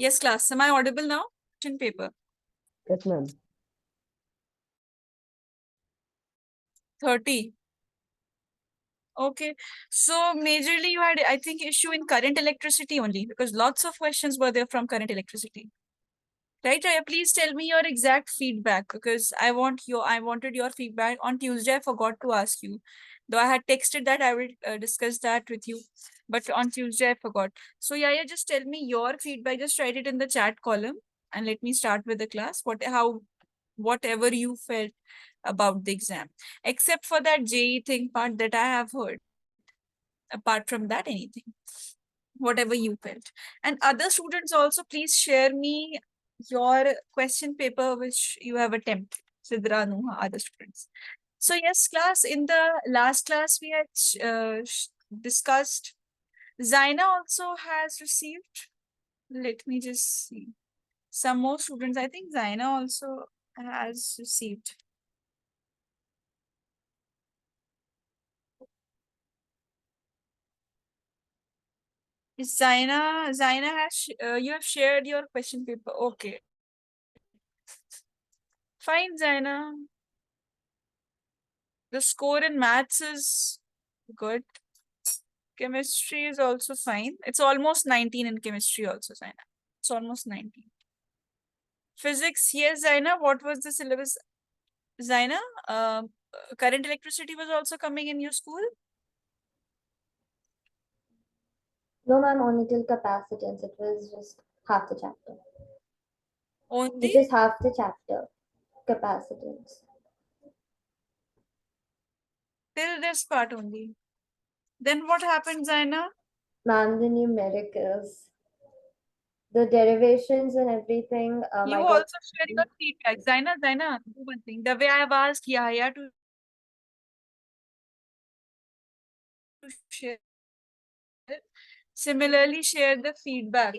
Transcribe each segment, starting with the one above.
Yes, class. Am I audible now? Question paper. Yes, ma'am. 30. Okay. So majorly you had, I think, issue in current electricity only because lots of questions were there from current electricity. Right, Aya, please tell me your exact feedback because I wanted your feedback on Tuesday. I forgot to ask you. Though I had texted that I will discuss that with you, but on Tuesday I forgot. So yeah, just tell me your feedback. Just write it in the chat column and let me start with the class. Whatever you felt about the exam, except for that JE thing part that I have heard. Apart from that, anything, whatever you felt. And other students also, please share me your question paper which you have attempted. Sidra, Nuha, other students. So yes, class, in the last class we had discussed. Zaina also has received. Let me just see. Some more students, I think Zaina also has received. Zaina has, you have shared your question paper. Okay. Fine, Zaina. The score in maths is good. Chemistry is also fine. It's almost 19 in chemistry also, Zaina. It's almost 19. Physics, yes, Zaina. What was the syllabus? Zaina, current electricity was also coming in your school? No, ma'am, only till capacitance. It was just half the chapter. Only? It is half the chapter, capacitance. Till this part only. Then what happened, Zaina? Ma'am, the numericals, the derivations and everything. You I got also share your feedback. Zaina, do one thing. The way I have asked Yahya to share it, similarly share the feedback.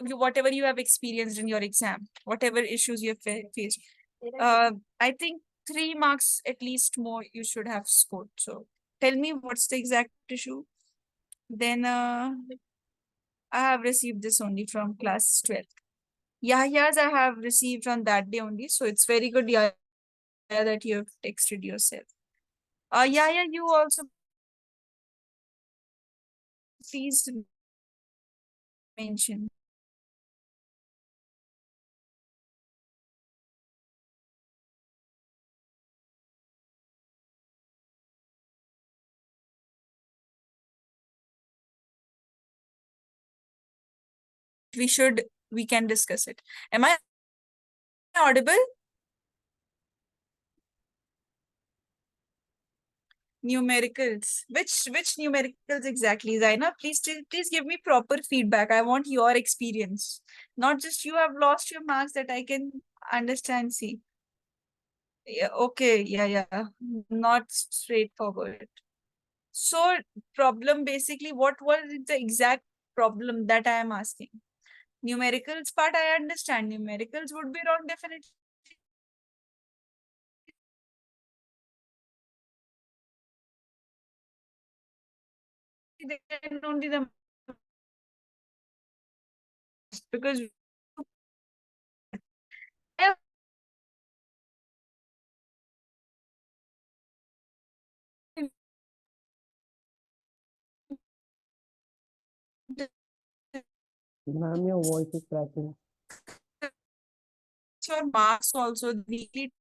Whatever you have experienced in your exam, whatever issues you have faced. I think 3 marks at least more you should have scored. So tell me what's the exact issue. Then I have received this only from class 12. Yahya's I have received on that day only. So it's very good, Yahya, that you have texted yourself. Yahya, you also please mention. We can discuss it. Am I audible? Numericals. Which numericals exactly, Zaina? Please give me proper feedback. I want your experience. Not just you have lost your marks that I can understand. See. Yeah, okay, yeah. Not straightforward. So problem basically, what was the exact problem that I am asking? Numericals part I understand. Numericals would be wrong definitely. Then only the because Ma'am, your voice is cracking. your marks also weekly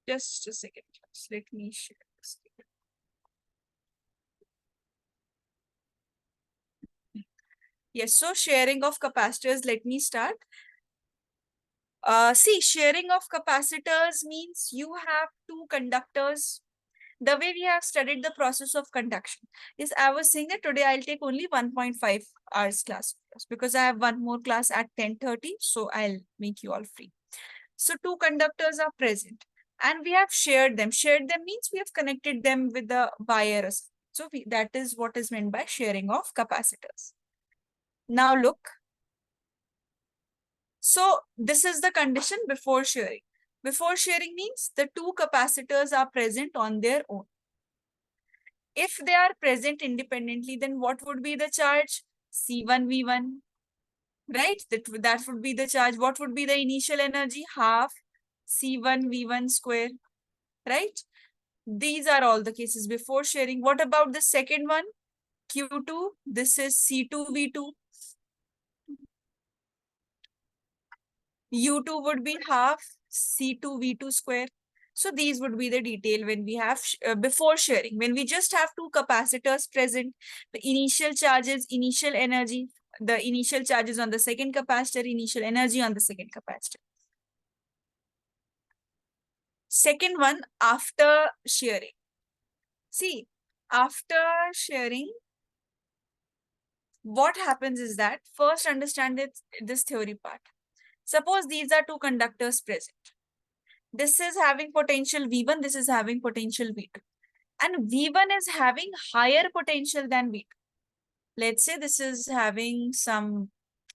just a second. Just let me share this. Yes, so sharing of capacitors, let me start. See, sharing of capacitors means you have two conductors the way we have studied the process of conduction is, I was saying that today I'll take only 1.5 hours class because I have one more class at 10:30. So I'll make you all free. So two conductors are present and we have shared them. Shared them means we have connected them with the wires. So that is what is meant by sharing of capacitors. Now look. So this is the condition before sharing. Before sharing means the two capacitors are present on their own. If they are present independently, then what would be the charge? C1V1, right? That would be the charge. What would be the initial energy? Half C1V1 square, right? These are all the cases before sharing. What about the second one? Q2, this is C2V2. U2 would be half C2V2 square. So these would be the detail when we have before sharing. When we just have two capacitors present, the initial charges, initial energy, the initial charges on the second capacitor, initial energy on the second capacitor. Second one, after sharing. See, after sharing, what happens is that first understand this theory part. Suppose these are two conductors present. This is having potential V1, this is having potential V2. And V1 is having higher potential than V2. Let's say this is having some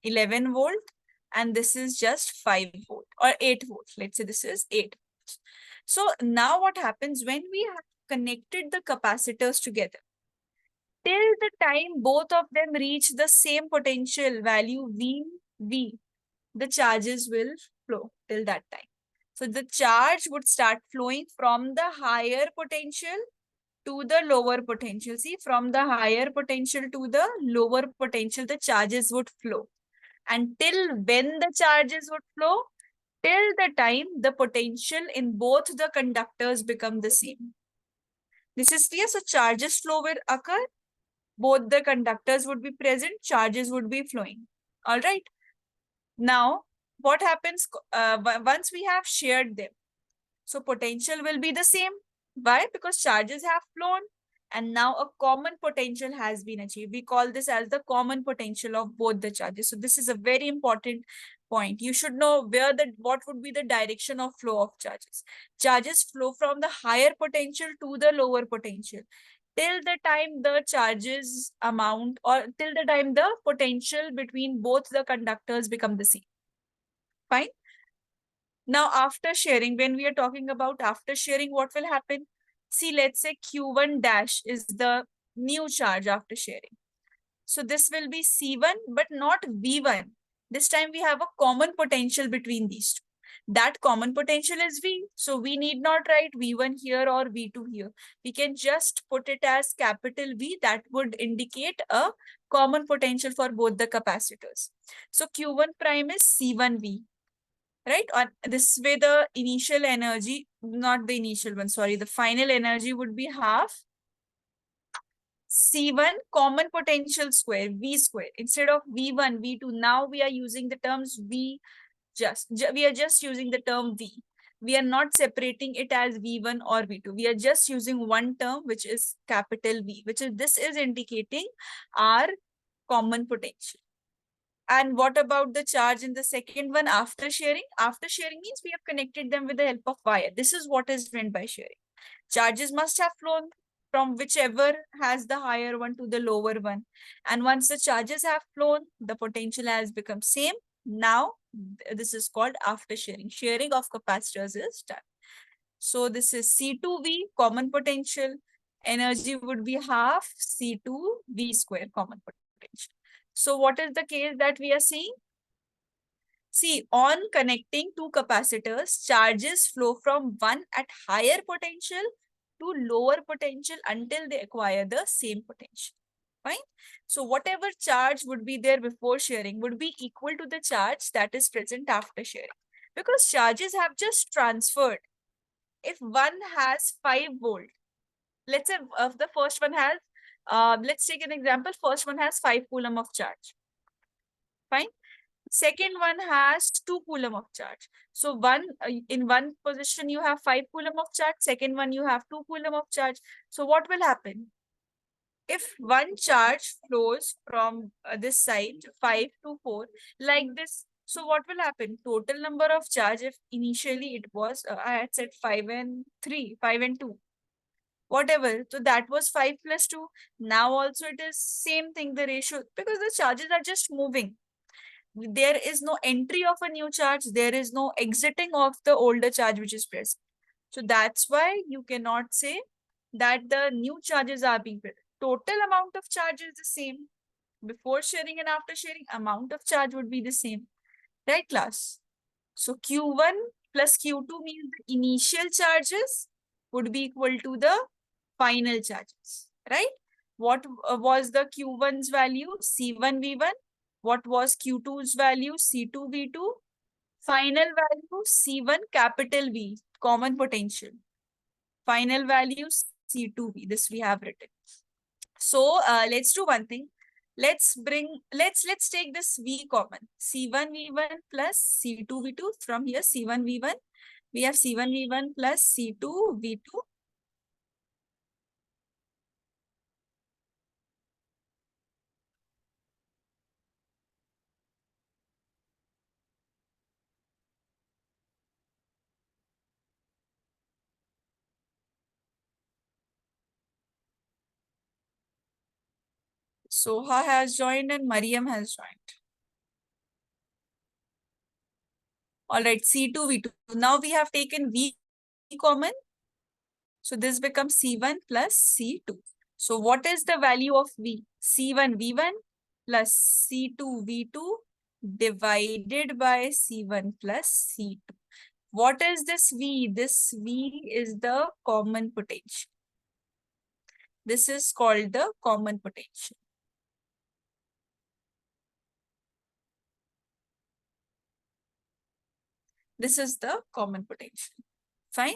11 volt and this is just 5 volt or 8 volt. Let's say this is 8 volts. So now what happens when we have connected the capacitors together? Till the time both of them reach the same potential value V, the charges will flow till that time. So the charge would start flowing from the higher potential to the lower potential. See, from the higher potential to the lower potential, the charges would flow. And till when the charges would flow? Till the time the potential in both the conductors become the same. This is clear. So charges flow will occur. Both the conductors would be present. Charges would be flowing. All right. Now, what happens once we have shared them? So potential will be the same. Why? Because charges have flown and now a common potential has been achieved. We call this as the common potential of both the charges. So this is a very important point. You should know what would be the direction of flow of charges. Charges flow from the higher potential to the lower potential till the time the charges amount or till the time the potential between both the conductors become the same. Fine. Now, after sharing, when we are talking about after sharing, what will happen? See, let's say Q1 dash is the new charge after sharing. So this will be C1, but not V1. This time we have a common potential between these two. That common potential is V. So we need not write V1 here or V2 here. We can just put it as capital V. That would indicate a common potential for both the capacitors. So Q1 prime is C1V. Right? On this way, the initial energy, not the initial one, sorry, the final energy would be half C1 common potential square, V square. Instead of V1, V2, now we are using the terms V we are just using the term V. We are not separating it as V1 or V2. We are just using one term, which is capital V, which is this is indicating our common potential. And what about the charge in the second one after sharing? After sharing means we have connected them with the help of wire. This is what is meant by sharing. Charges must have flown from whichever has the higher one to the lower one. And once the charges have flown, the potential has become same. Now, this is called after sharing. Sharing of capacitors is done. So this is C2V, common potential. Energy would be half C2V square, common potential. So what is the case that we are seeing? See, on connecting two capacitors, charges flow from one at higher potential to lower potential until they acquire the same potential. Fine. So whatever charge would be there before sharing would be equal to the charge that is present after sharing. Because charges have just transferred. If one has 5 volt, let's say the first one has, let's take an example, first one has 5 coulomb of charge. Fine. Second one has 2 coulomb of charge. So one in one position you have 5 coulomb of charge, second one you have 2 coulomb of charge. So what will happen? If one charge flows from this side 5 to 4 like this, so what will happen? Total number of charge, if initially it was I had said 5 and 3, 5 and 2, whatever, so that was 5 plus 2. Now also it is same thing, the ratio, because the charges are just moving. There is no entry of a new charge, there is no exiting of the older charge which is present. So that's why you cannot say that the new charges are being built. Total amount of charge is the same. Before sharing and after sharing, amount of charge would be the same. Right, class? So Q1 plus Q2 means the initial charges would be equal to the final charges, right? What was the Q1's value? C1 V1. What was Q2's value? C2 V2. Final value C1 capital V, common potential. Final value C2V. This we have written. So let's do one thing. Let's take this V common. C1 V1 plus C2 V2. From here C1 V1. We have C1 V1 plus C2 V2. Soha has joined and Mariam has joined. All right, C2 V2. Now we have taken V common. So this becomes C1 plus C2. So what is the value of V? C1 V1 plus C2 V2 divided by C1 plus C2. What is this V? This V is the common potential. This is called the common potential. This is the common potential. Fine.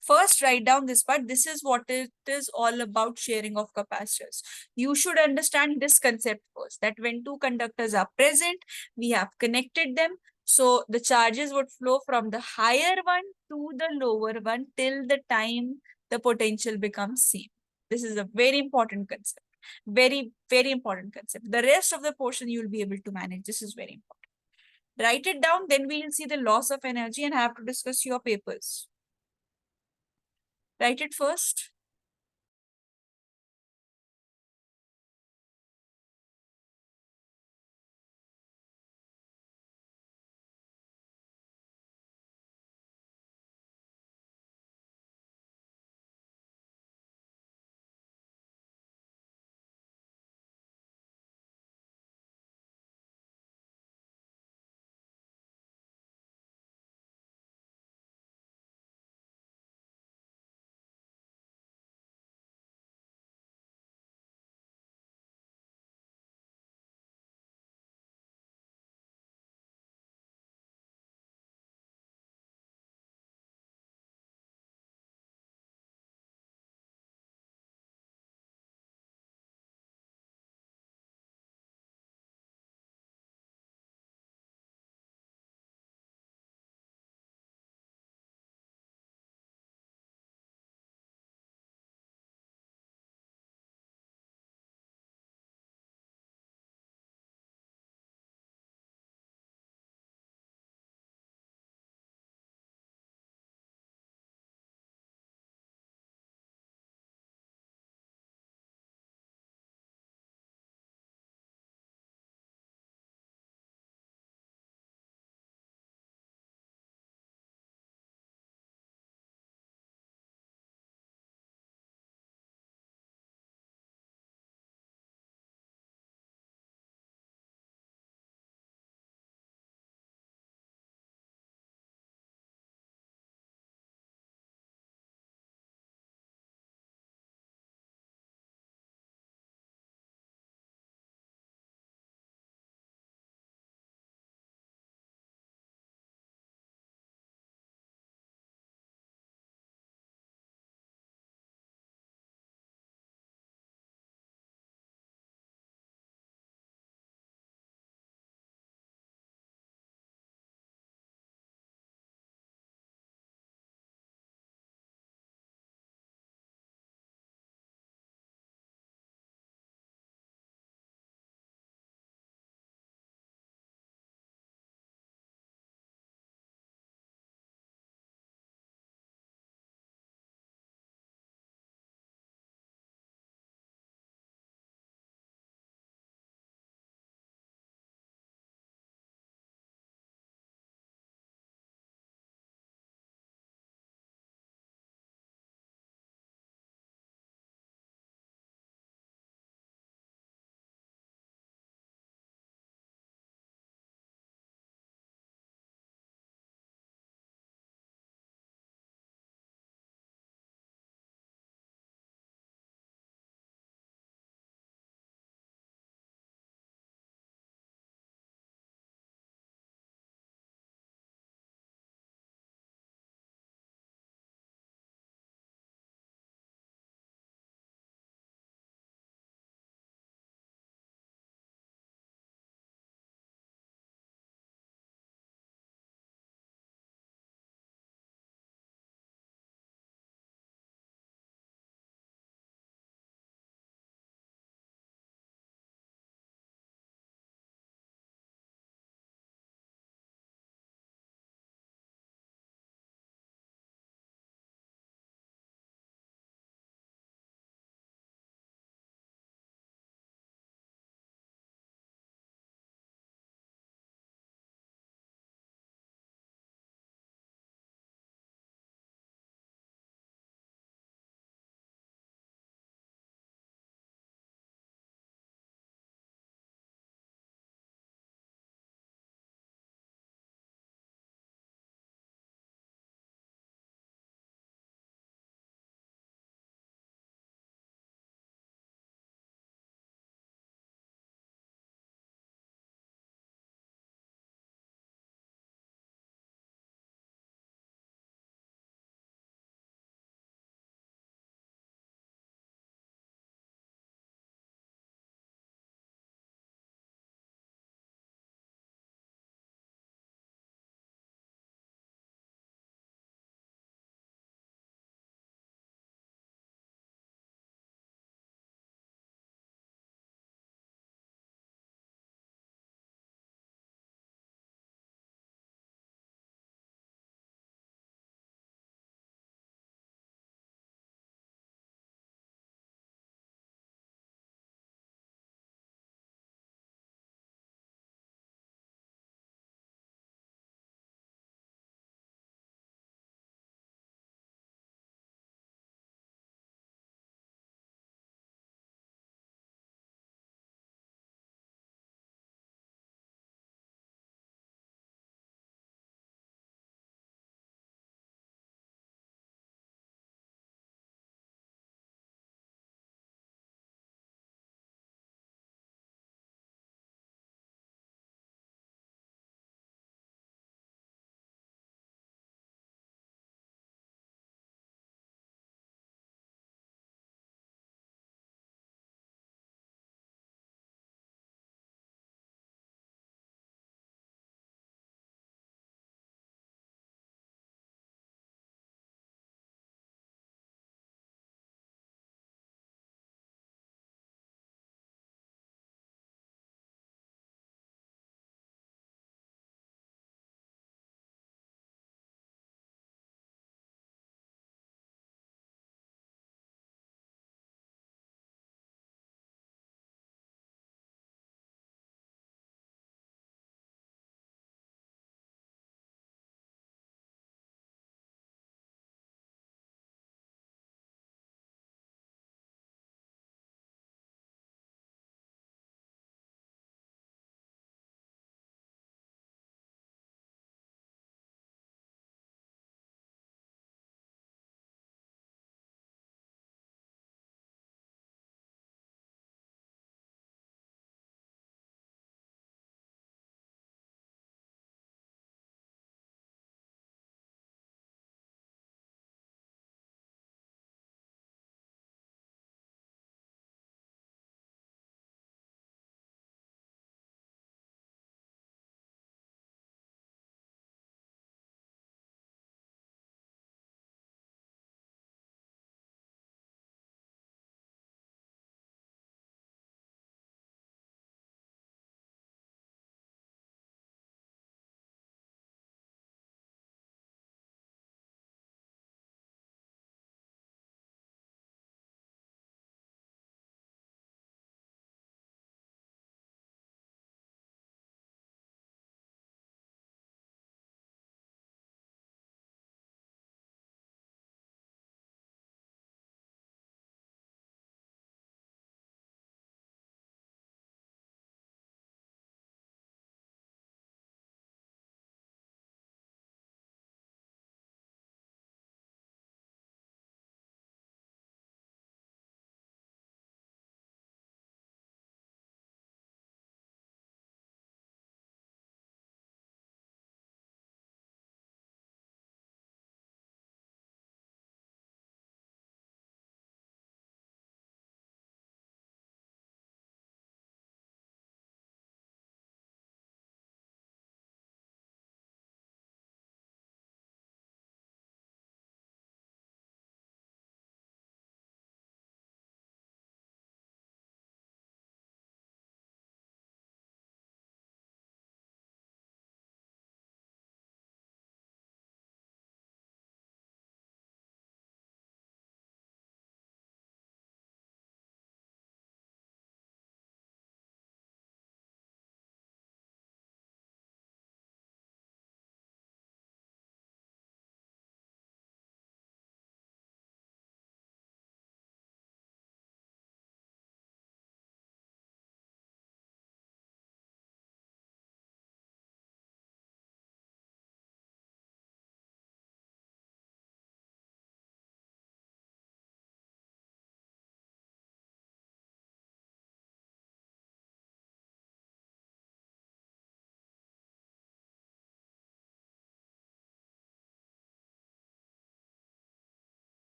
First, write down this part. This is what it is all about, sharing of capacitors. You should understand this concept first, that when two conductors are present, we have connected them. So the charges would flow from the higher one to the lower one till the time the potential becomes same. This is a very important concept. Very, very important concept. The rest of the portion you will be able to manage. This is very important. Write it down, then we will see the loss of energy and have to discuss your papers. Write it first.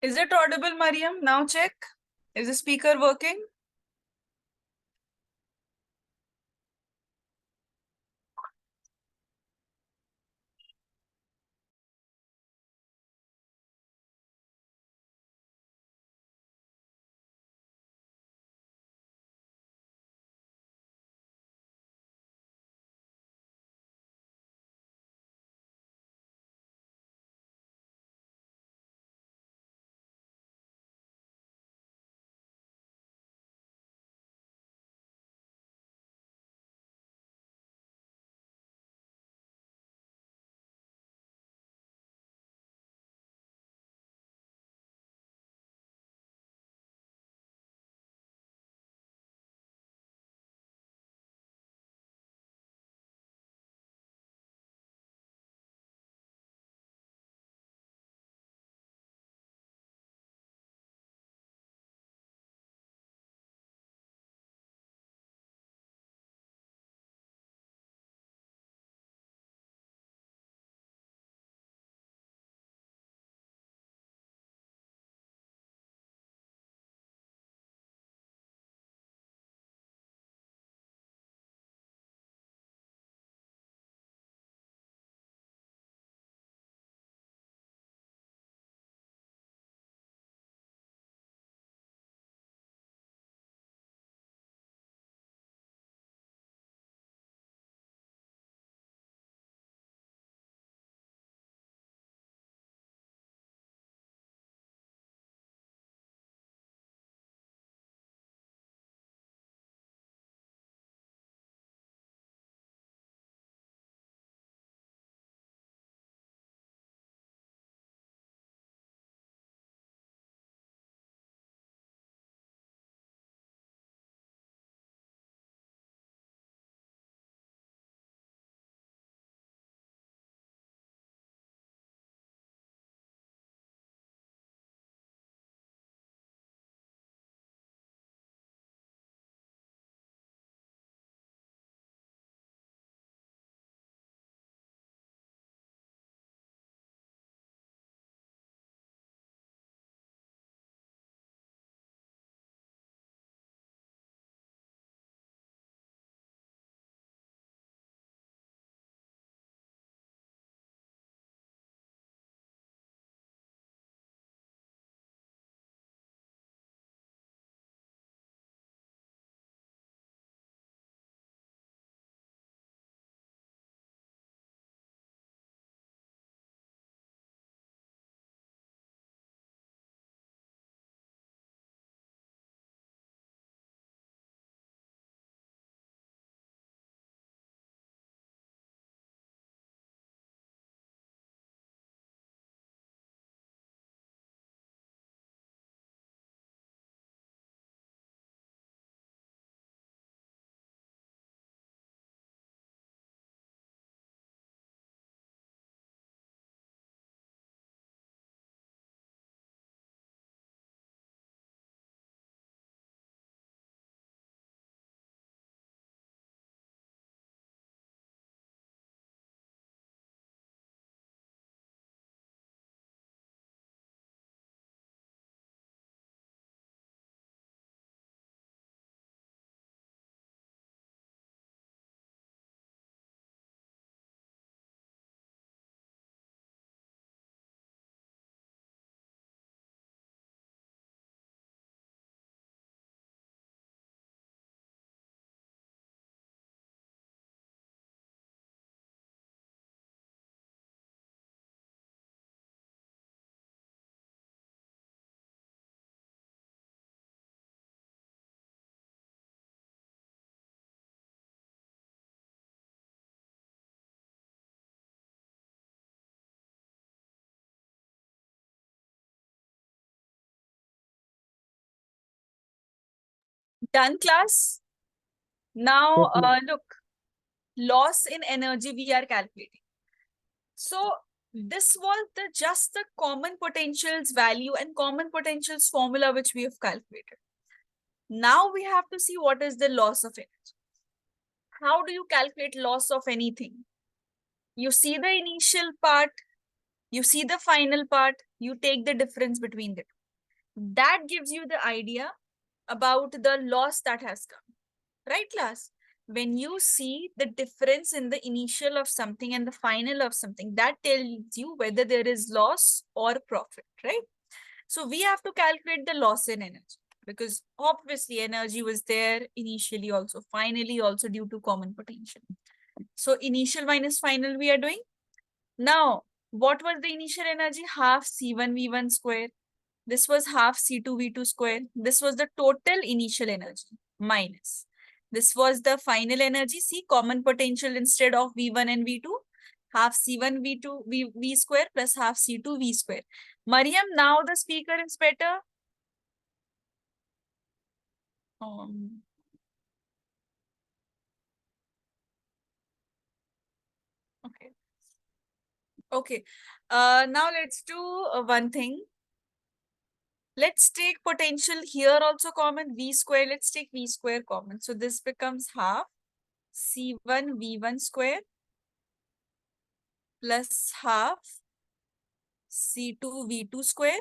Is it audible, Mariam? Now check. Is the speaker working? Done, class? Now, Yes, ma'am. look, loss in energy we are calculating. So this was just the common potentials value and common potentials formula which we have calculated. Now we have to see what is the loss of energy. How do you calculate loss of anything? You see the initial part, You see the final part, you take the difference between the two. That gives you the idea about the loss that has come. Right, class? When you see the difference in the initial of something and the final of something, that tells you whether there is loss or profit, right? So we have to calculate the loss in energy because obviously energy was there initially also, finally also due to common potential. So initial minus final we are doing. Now, what was the initial energy? Half C1V1 square. This was half C2V2 square. This was the total initial energy minus. This was the final energy. See, common potential instead of V1 and V2. Half C1 V2 V square plus half C2 V square. Mariam, now the speaker is better. Um, okay. Okay. Now let's do one thing. Let's take potential here also common, V square. Let's take V square common. So this becomes half C1 V1 square plus half C2 V2 square.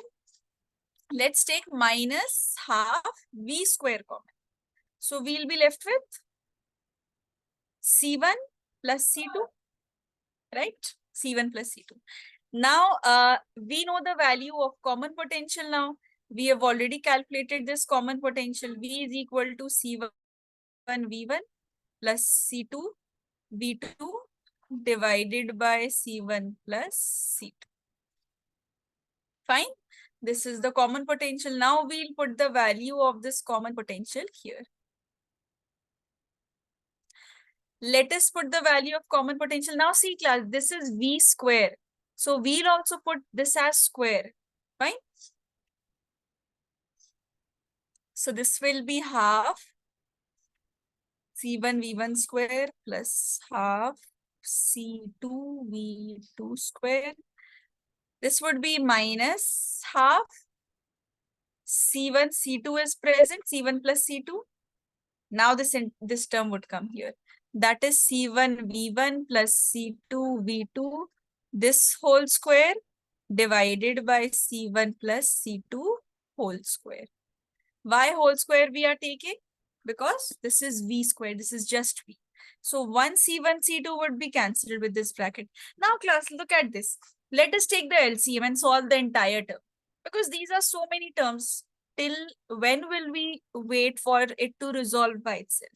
Let's take minus half V square common. So we'll be left with C1 plus C2, right? C1 plus C2. Now, we know the value of common potential now. We have already calculated this common potential. V is equal to C1 V1 plus C2 V2 divided by C1 plus C2. Fine. This is the common potential. Now we'll put the value of this common potential here. Let us put the value of common potential. Now see class, this is V square. So we'll also put this as square. Fine. So this will be half C1 V1 square plus half C2 V2 square. This would be minus half C1 C2 is present, C1 plus C2. Now this term would come here. That is C1 V1 plus C2 V2, this whole square divided by C1 plus C2 whole square. Why whole square we are taking? Because this is V square, this is just V. So one C1, C2 would be cancelled with this bracket. Now class, look at this. Let us take the LCM and solve the entire term. Because these are so many terms. Till when will we wait for it to resolve by itself?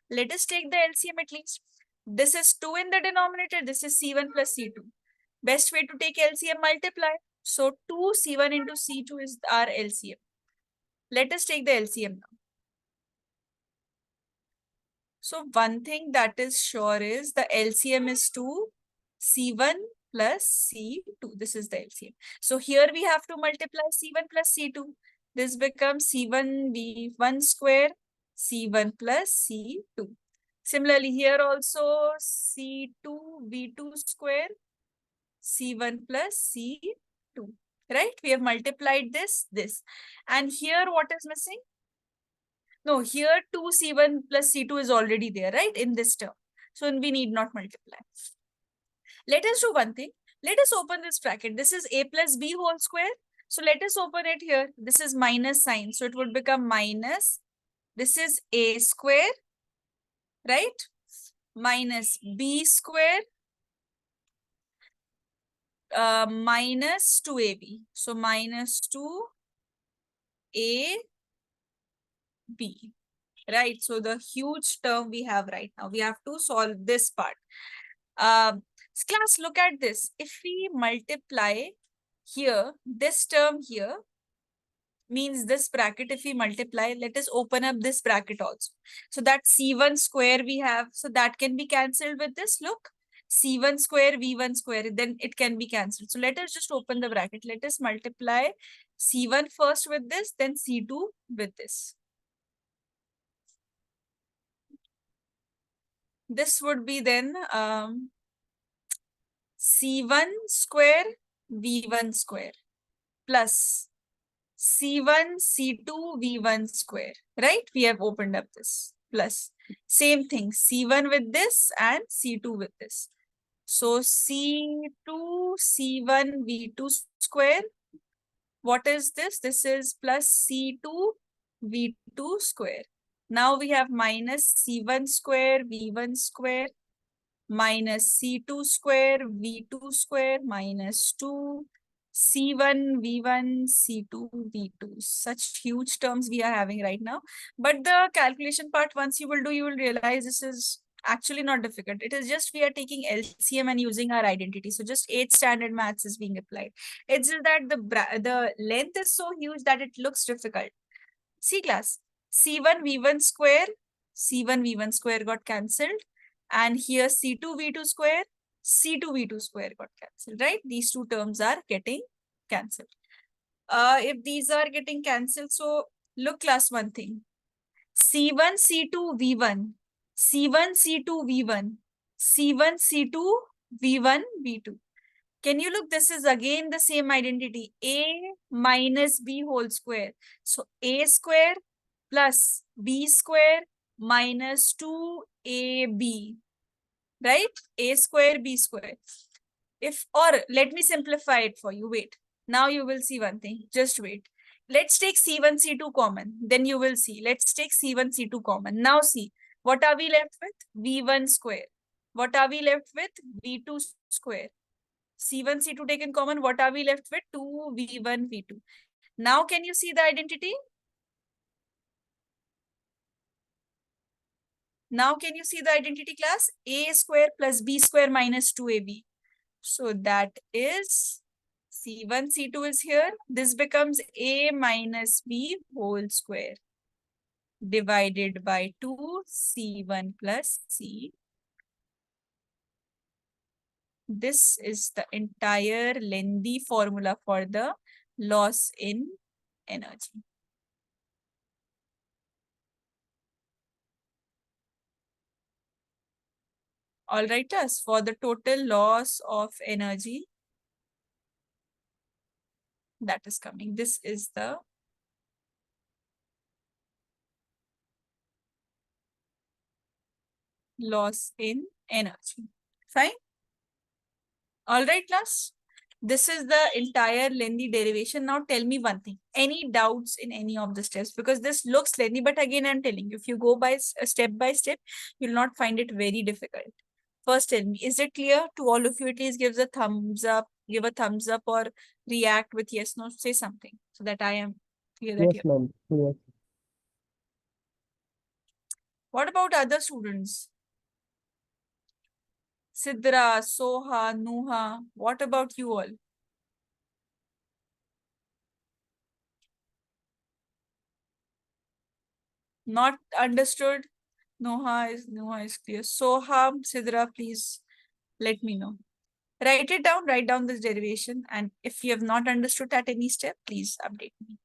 Let us take the LCM at least. This is 2 in the denominator. This is C1 plus C2. Best way to take LCM, multiply. So 2 C1 into C2 is our LCM. Let us take the LCM now. So one thing that is sure is the LCM is 2 C1 plus C2. This is the LCM. So here we have to multiply C1 plus C2. This becomes C1 V1 square, C1 plus C2. Similarly, here also C2 V2 square, C1 plus C2. Right? We have multiplied this. And here what is missing? No, here 2C1 plus C2 is already there, right? In this term. So we need not multiply. Let us do one thing. Let us open this bracket. This is A plus B whole square. So let us open it here. This is minus sign. So it would become minus. This is A square, right? Minus B square minus 2AB. So minus 2AB. Right? So the huge term we have right now, we have to solve this part. Class, look at this. If we multiply here, this term here means this bracket, if we multiply, let us open up this bracket also. So that C1 square we have, so that can be cancelled with this. Look, C1 square, V1 square, then it can be cancelled. So let us just open the bracket. Let us multiply C1 first with this, then C2 with this. This would be then C1 square V1 square plus C1 C2 V1 square, right? We have opened up this plus same thing, C1 with this and C2 with this. So C2 C1 V2 square. What is this? This is plus C2 V2 square. Now we have minus C1 square V1 square minus C2 square V2 square minus 2 C1 V1 C2 V2. Such huge terms we are having right now. But the calculation part, once you will do, you will realize this is actually not difficult. It is just we are taking LCM and using our identity. So just 8th standard maths is being applied. It's just that the length is so huge that it looks difficult. See class, C1 V1 square, C1 V1 square got cancelled. And here C2 V2 square, C2 V2 square got cancelled, right? These two terms are getting cancelled. If these are getting cancelled, so look class, one thing. C1 C2 V1, C1 C2 V1, C1 C2 V1 V2. Can you look? This is again the same identity, A minus B whole square. So A square plus B square minus 2AB, right? A square, B square. Or let me simplify it for you. Wait. Now you will see one thing. Just wait. Let's take C1, C2 common. Then you will see. Let's take C1, C2 common. Now see. What are we left with? V1 square. What are we left with? V2 square. C1, C2 taken common. What are we left with? 2V1, V2. Now can you see the identity? Now can you see the identity class? A square plus B square minus 2AB. So that is C1, C2 is here. This becomes A minus B whole square divided by 2 C1 plus C. This is the entire lengthy formula for the loss in energy. All right, us for the total loss of energy that is coming. This is the loss in energy. Fine. All right, class. This is the entire lengthy derivation. Now tell me one thing. Any doubts in any of the steps? Because this looks lengthy, but again, I'm telling you, if you go step by step, you'll not find it very difficult. First, tell me, is it clear to all of you? At least give a thumbs up, or react with yes, no, say something so that I am clear that Yes, you. ma'am. Yes. What about other students? Sidra, Soha, Nuha, what about you all? Not understood? Noha is clear. Soha, Sidra, please let me know. Write down this derivation. And if you have not understood at any step, please update me.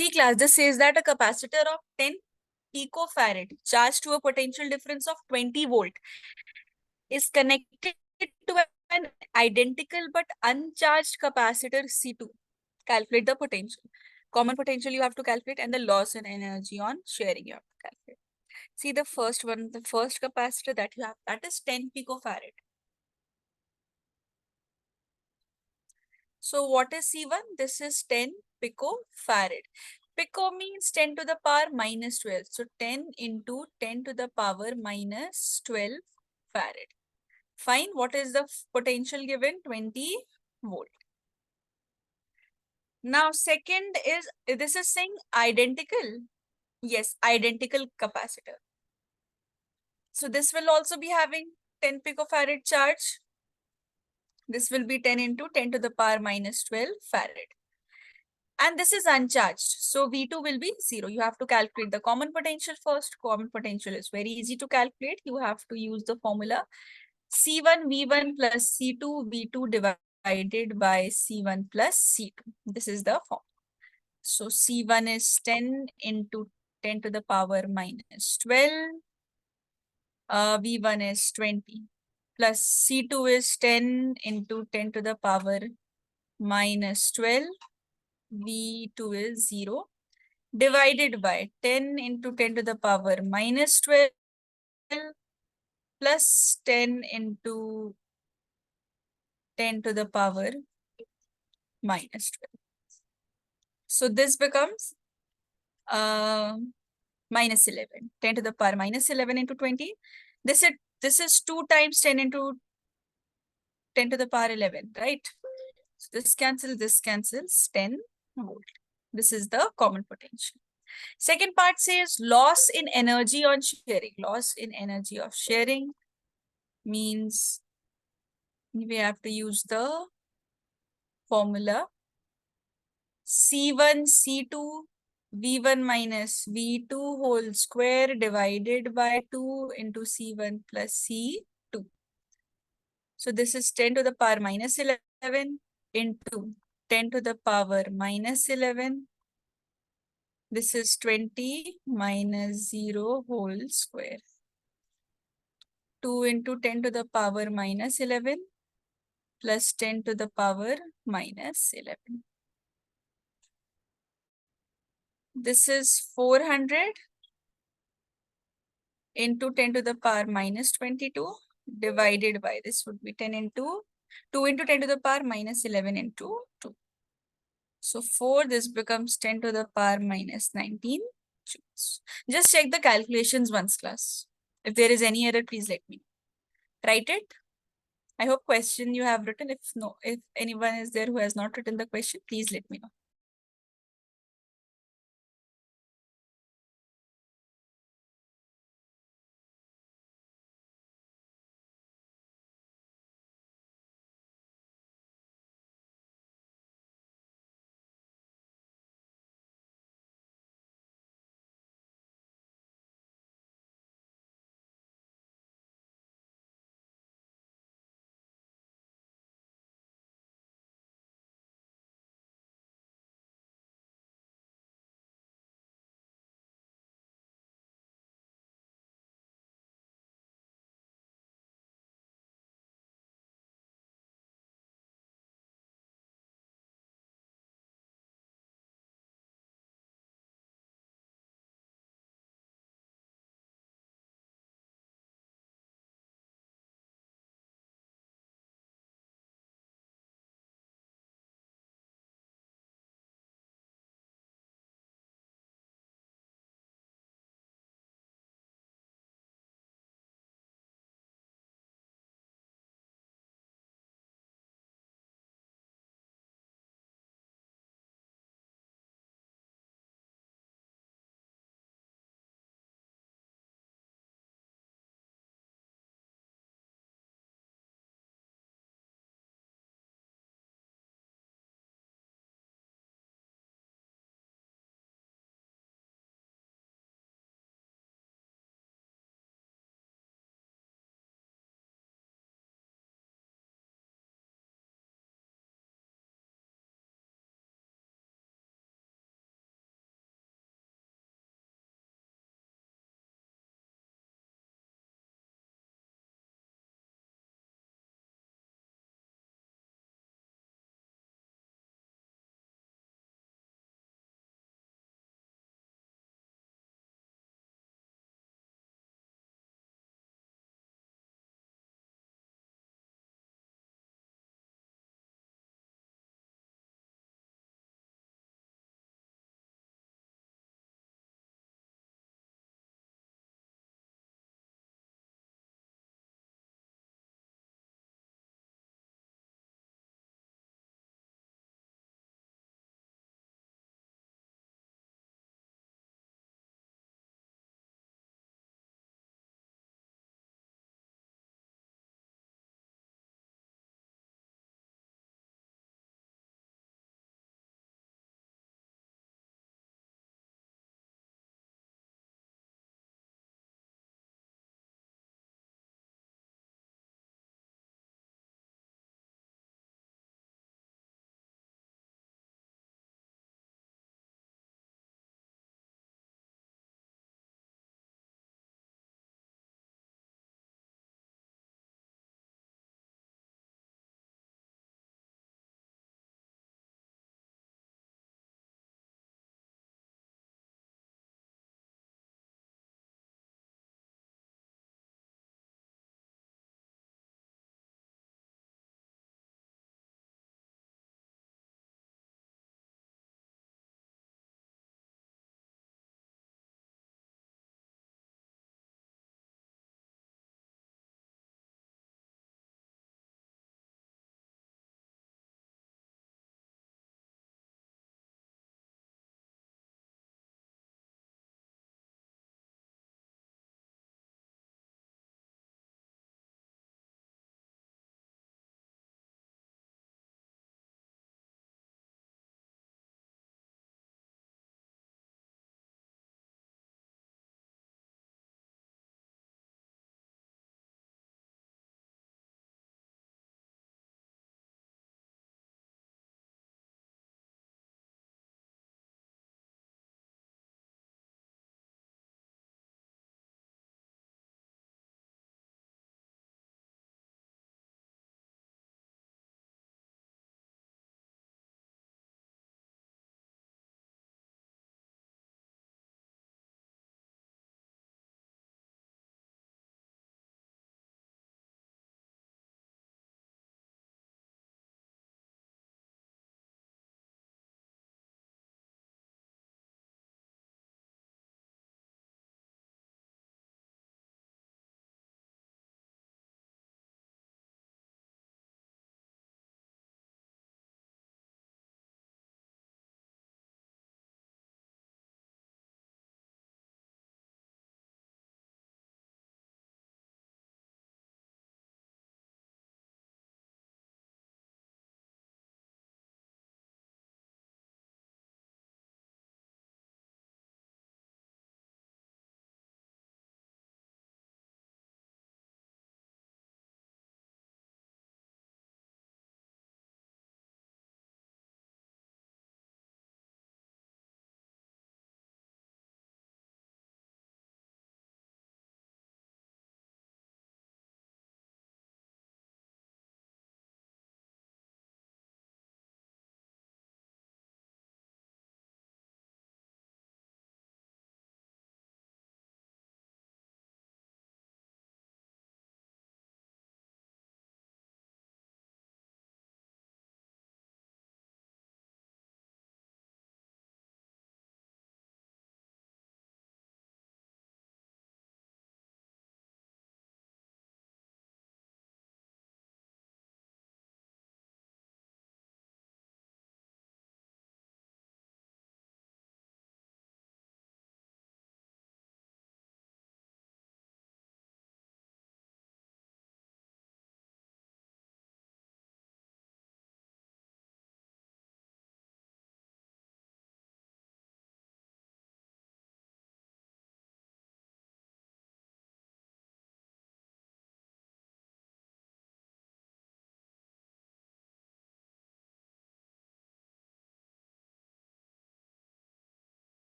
See class, this says that a capacitor of 10 picofarad charged to a potential difference of 20 volt is connected to an identical but uncharged capacitor C2. Calculate the potential. Common potential you have to calculate, and the loss in energy on sharing you have to calculate. See the first one, the first capacitor that you have, that is 10 picofarad. So what is C1? This is 10 picofarad. Pico means 10 to the power minus 12. So 10 into 10 to the power minus 12 farad. Fine. What is the potential given? 20 volt. Now second is, this is saying identical. Yes, identical capacitor. So this will also be having 10 picofarad charge. This will be 10 into 10 to the power minus 12 farad. And this is uncharged. So V2 will be 0. You have to calculate the common potential first. Common potential is very easy to calculate. You have to use the formula C1 V1 plus C2 V2 divided by C1 plus C2. This is the form. So C1 is 10 into 10 to the power minus 12. V1 is 20 plus C2 is 10 into 10 to the power minus 12. V2 is 0 divided by 10 into 10 to the power minus 12 plus 10 into 10 to the power minus 12. So this becomes minus 11. 10 to the power minus 11 into 20. This is 2 times 10 into 10 to the power 11, right? So this cancels 10 volt. This is the common potential. Second part says loss in energy on sharing. Loss in energy of sharing means we have to use the formula C1 C2 V1 minus V2 whole square divided by 2 into C1 plus C2. So this is 10 to the power minus 11 into 10 to the power minus 11. This is 20 minus 0 whole square. 2 into 10 to the power minus 11 plus 10 to the power minus 11. This is 400 into 10 to the power minus 22 divided by, this would be 10 into 2 into 10 to the power minus 11 into 2. So 4, this becomes 10 to the power minus 19 joules. Just check the calculations once, class. If there is any error, please let me know. Write it. I hope question you have written. If anyone is there who has not written the question, please let me know.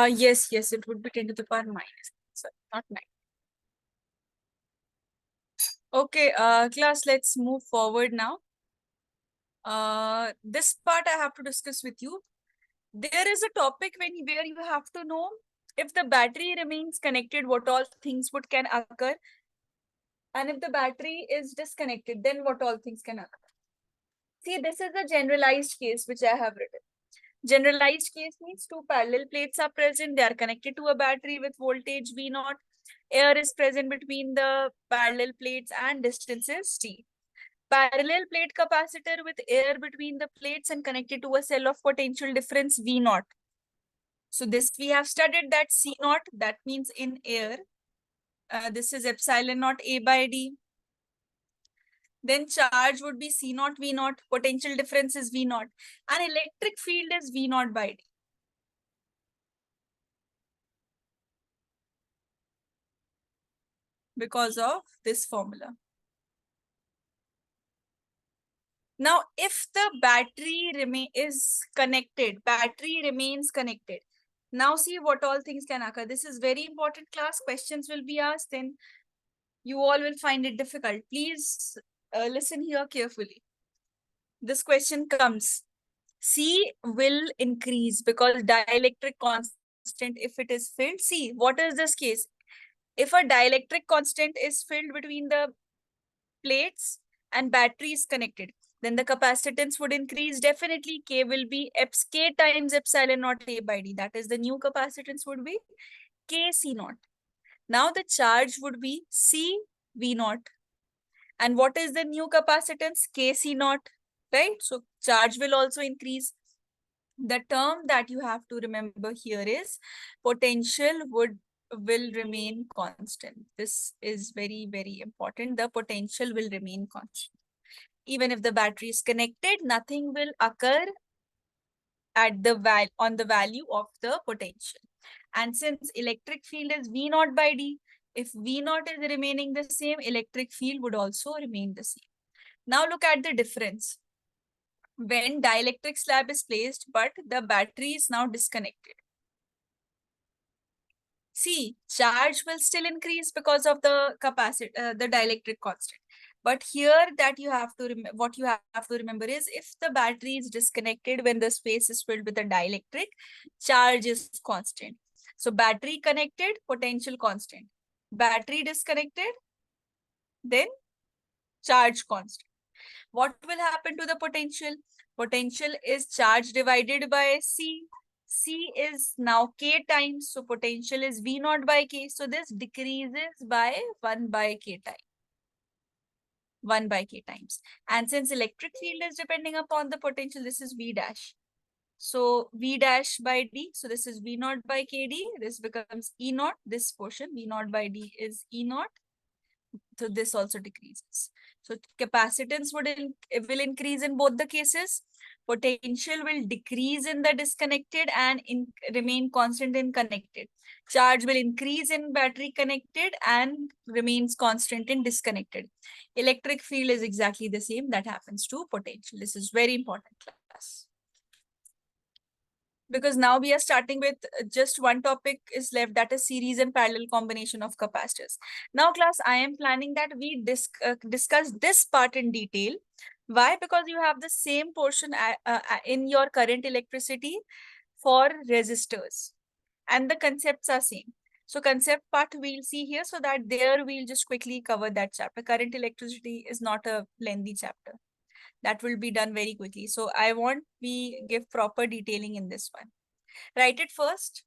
Yes, it would be 10 to the power minus. Sorry, not 9. Okay, class, let's move forward now. This part I have to discuss with you. There is a topic where you have to know if the battery remains connected, what all things would can occur, and if the battery is disconnected, then what all things can occur. See, this is a generalized case which I have written. Generalized case means two parallel plates are present. They are connected to a battery with voltage V naught. Air is present between the parallel plates and distance is T. Parallel plate capacitor with air between the plates and connected to a cell of potential difference V naught. So this we have studied that C naught, that means in air. This is epsilon naught A by D. Then charge would be C naught V naught. Potential difference is V naught. And electric field is V naught by D. Because of this formula. Now, if the battery battery remains connected. Now see what all things can occur. This is very important class. Questions will be asked, then you all will find it difficult. Please listen here carefully. This question comes. C will increase because dielectric constant, if it is filled. See, what is this case? If a dielectric constant is filled between the plates and battery is connected, then the capacitance would increase. Definitely K will be K times epsilon naught A by D. That is the new capacitance would be K C naught. Now the charge would be C V naught. And what is the new capacitance? K C naught, right? So charge will also increase. The term that you have to remember here is potential will remain constant. This is very, very important. The potential will remain constant. Even if the battery is connected, nothing will occur at the on the value of the potential. And since electric field is V naught by D, if V naught is remaining the same, electric field would also remain the same. Now look at the difference. When dielectric slab is placed, but the battery is now disconnected. See, charge will still increase because of the the dielectric constant. But here that you have to what you have to remember is if the battery is disconnected when the space is filled with the dielectric, charge is constant. So battery connected, potential constant. Battery disconnected, then charge constant. What will happen to the potential? Potential is charge divided by C. C is now K times, so potential is V naught by K. So this decreases by 1 by K times. 1 by K times. And since electric field is depending upon the potential, this is V dash. So V dash by D, so this is V naught by KD. This becomes E naught. This portion, V naught by D is E naught. So this also decreases. So capacitance will increase in both the cases. Potential will decrease in the disconnected and remain constant in connected. Charge will increase in battery connected and remains constant in disconnected. Electric field is exactly the same that happens to potential. This is very important class. Because now we are starting with just one topic is left, that is series and parallel combination of capacitors. Now class, I am planning that we discuss this part in detail. Why? Because you have the same portion in your current electricity for resistors and the concepts are same. So concept part we'll see here, so that there we'll just quickly cover that chapter. Current electricity is not a lengthy chapter. That will be done very quickly. So I want we give proper detailing in this one. Write it first.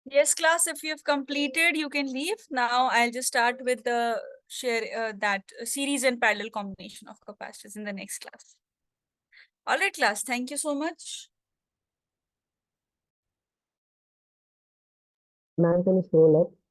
Yes, class, if you've completed, you can leave. Now I'll just start with the that series and parallel combination of capacitors in the next class. All right, class. Thank you so much. Ma'am, can you scroll up?